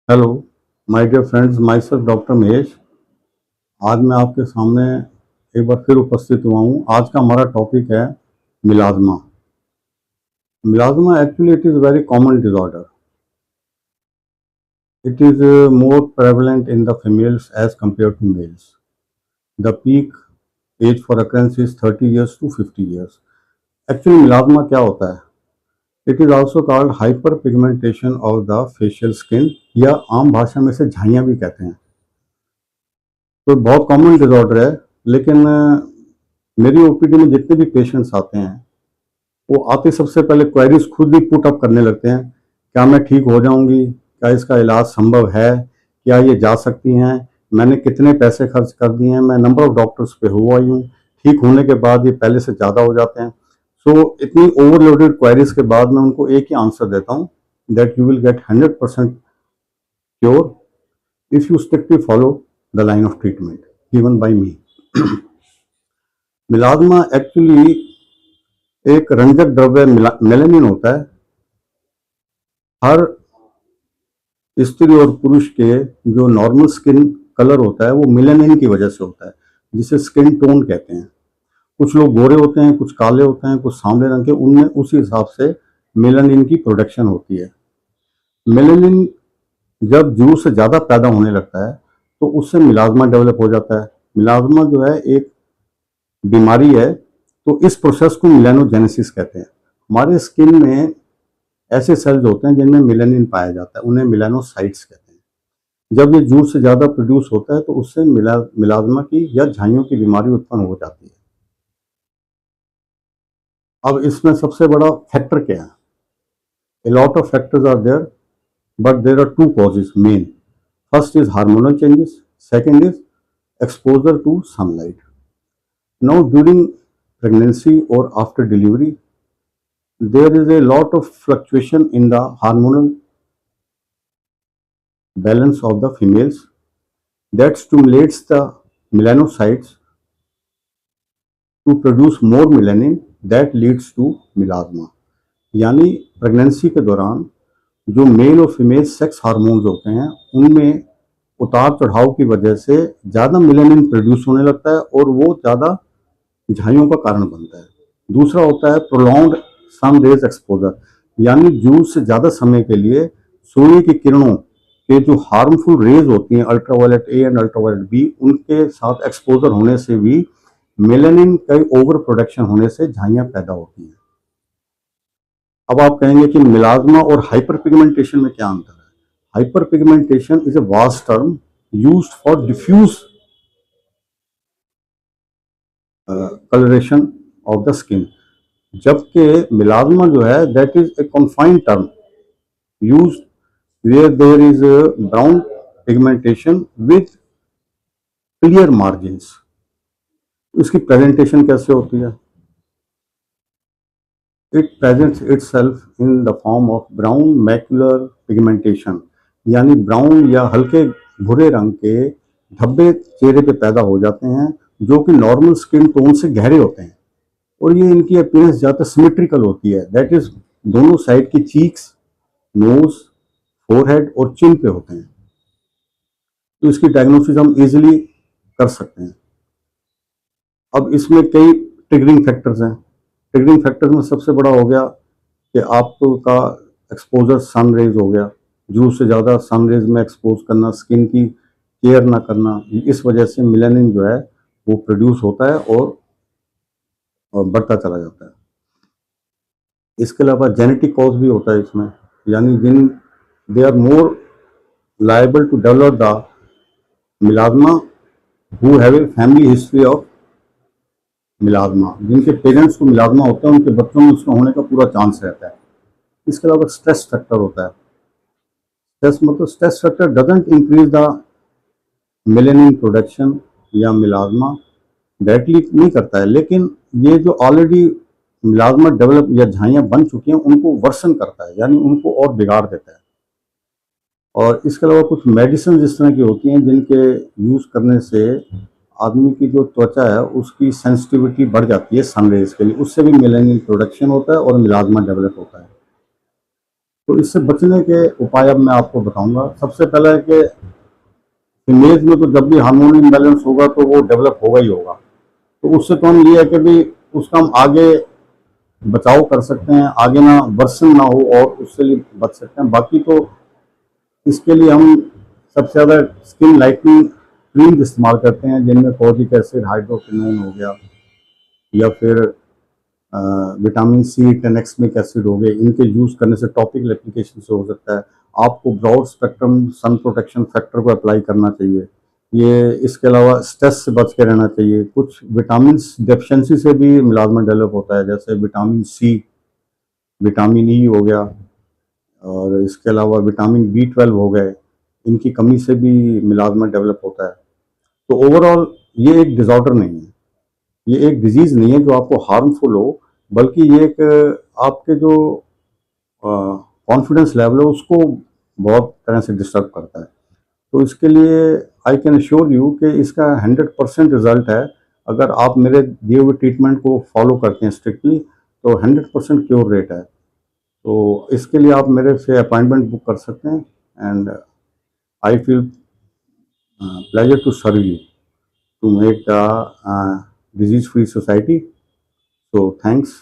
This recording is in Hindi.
Hello my dear friends, myself doctor Mahesh. आज मैं आपके सामने एक बार फिर उपस्थित हुआ हूँ। आज का हमारा टॉपिक है melasma. Melasma actually it is very common disorder. It is more prevalent in the females as compare to males. The peak age for occurrence is 30 years to 50 years. Actually melasma क्या होता है? It is also called hyperpigmentation of the facial skin, या आम भाषा में इसे झाइयाँ भी कहते हैं। तो बहुत कॉमन डिसऑर्डर है, लेकिन मेरी ओपीडी में जितने भी पेशेंट्स आते हैं वो आते सबसे पहले क्वेरीज खुद ही पुट अप करने लगते हैं। क्या मैं ठीक हो जाऊंगी? क्या इसका इलाज संभव है? क्या ये जा सकती हैं? मैंने कितने पैसे खर्च कर दिए हैं? मैं नंबर ऑफ डॉक्टर्स पे हुआ ही हूँ। ठीक होने के बाद ये पहले से ज़्यादा हो जाते हैं। सो इतनी ओवरलोडेड क्वेरीज के बाद मैं उनको एक ही आंसर देता हूँ, that you will get 100% cure if you strictly follow the line of treatment given by me. Melasma actually एक रंजक द्रव्य मेलानिन होता है। हर स्त्री और पुरुष के जो नॉर्मल स्किन कलर होता है वो मेलानिन की वजह से होता है, जिसे स्किन टोन कहते हैं। कुछ लोग गोरे होते हैं, कुछ काले होते हैं, कुछ सांवले रंग के, उनमें उसी हिसाब से मेलानिन की प्रोडक्शन होती है। मेलानिन जब जरूर से ज़्यादा पैदा होने लगता है तो उससे मिलाज़्मा डेवलप हो जाता है। मिलाज़्मा जो है एक बीमारी है, तो इस प्रोसेस को मिलानोजेनेसिस कहते हैं। हमारे स्किन में ऐसे सेल्स होते हैं जिनमें मेलानिन पाया जाता है, उन्हें मिलानोसाइट्स कहते हैं। जब ये जरूरत से ज़्यादा प्रोड्यूस होता है तो उससे मिलाज़्मा की या झाइयों की बीमारी उत्पन्न हो जाती है। अब इसमें सबसे बड़ा फैक्टर क्या है? A lot of factors are there, but there are two causes main. First is hormonal changes, second is exposure to sunlight. Now during pregnancy or after delivery, there is a lot of fluctuation in the hormonal balance of the females that stimulates the melanocytes to produce more melanin that leads to melasma. यानी प्रेगनेंसी के दौरान जो मेल और फीमेल सेक्स हार्मोन्स होते हैं उनमें उतार चढ़ाव की वजह से ज़्यादा मेलानिन प्रोड्यूस होने लगता है और वो ज़्यादा झाइयों का कारण बनता है। दूसरा होता है प्रोलॉन्ग्ड सन रेज एक्सपोजर, यानी जरूरत से ज़्यादा समय के लिए सूर्य की किरणों के जो हार्मफुल रेज होती हैं, ultraviolet a and ultraviolet b, उनके साथ एक्सपोजर होने से भी मेलानिन का ओवर प्रोडक्शन होने से झाइयाँ पैदा होती हैं। अब आप कहेंगे कि मिलाज़्मा और हाइपर पिगमेंटेशन में क्या अंतर है? Hyperpigmentation is a vast term used for diffuse coloration of the skin, जबकि मिलाज़्मा जो है that is a confined term used where there is a brown pigmentation with clear margins. इसकी प्रेजेंटेशन कैसे होती है? It presents itself in the form of brown macular pigmentation, यानी ब्राउन या हल्के भूरे रंग के धब्बे चेहरे पे पैदा हो जाते हैं जो कि नॉर्मल स्किन टोन से गहरे होते हैं, और ये इनकी अपीयरेंस ज़्यादा सिमेट्रिकल होती है। दैट इज दोनों साइड की चीक्स, नोज, फोरहेड और चिन पे होते हैं। तो इसकी डायग्नोसिस हम इजीली कर सकते हैं। अब इसमें कई ट्रिगरिंग फैक्टर्स हैं। ट्रिगरिंग फैक्टर्स में सबसे बड़ा हो गया कि आपका एक्सपोजर सन रेज हो गया, जरूरत से ज़्यादा सन रेज में एक्सपोज करना, स्किन की केयर ना करना, इस वजह से मेलानिन जो है वो प्रोड्यूस होता है और बढ़ता चला जाता है। इसके अलावा जेनेटिक कॉज भी होता है इसमें, यानी जिन they are more liable to develop the melasma who have a family history of melasma. जिनके पेरेंट्स को मिलाज़्मा होता है उनके बच्चों में उसका होने का पूरा चांस रहता है। इसके अलावा स्ट्रेस फैक्टर होता है। स्ट्रेस मतलब stress factor doesn't increase the melanin production या मिलाज़्मा डायरेक्टली नहीं करता है, लेकिन ये जो ऑलरेडी मिलाज़्मा डेवलप या झाइयाँ बन चुकी हैं उनको वर्सन करता है, यानी उनको और बिगाड़ देता है। और इसके अलावा कुछ मेडिसिन इस तरह की होती हैं जिनके यूज़ करने से आदमी की जो त्वचा है उसकी सेंसिटिविटी बढ़ जाती है सन रेज के लिए, उससे भी मेलानिन प्रोडक्शन होता है और मिलाज़्मा डेवलप होता है। तो इससे बचने के उपाय अब मैं आपको बताऊंगा। सबसे पहला है कि फीमेल्स में तो जब भी हार्मोन इम्बैलेंस होगा तो वो डेवलप होगा ही होगा। तो उससे तो हम ये है कि भी उसका हम आगे बचाव कर सकते हैं, आगे ना वर्सन ना हो और उससे लिए बच सकते हैं। बाकी तो इसके लिए हम सबसे ज़्यादा स्किन लाइटनिंग क्रीम इस्तेमाल करते हैं, जिनमें फोलिक एसिड, हाइड्रोक्विनोन हो गया, या फिर विटामिन सी, टेनेक्समिक एसिड हो गए। इनके यूज़ करने से टॉपिकल एप्लीकेशन से हो सकता है। आपको broad spectrum sun protection factor को अप्लाई करना चाहिए। ये इसके अलावा स्ट्रेस से बच के रहना चाहिए। कुछ विटामिन डेफिशिएंसी से भी मिलाजमा डेवलप होता है, जैसे विटामिन सी, विटामिन ई हो गया, और इसके अलावा विटामिन बी 12 हो गए। इनकी कमी से भी मिलाजमा डेवलप होता है। तो ओवरऑल ये एक डिजॉर्डर नहीं है, ये एक डिजीज नहीं है जो आपको हार्मफुल हो, बल्कि ये एक आपके जो कॉन्फिडेंस लेवल है उसको बहुत तरह से डिस्टर्ब करता है। तो इसके लिए आई कैन अश्योर यू कि इसका 100% रिजल्ट है। अगर आप मेरे दिए हुए ट्रीटमेंट को फॉलो करते हैं स्ट्रिक्टली, तो 100% क्योर रेट है। तो इसके लिए आप मेरे से अपॉइंटमेंट बुक कर सकते हैं, and I feel pleasure to serve you to make a disease free society. So thanks.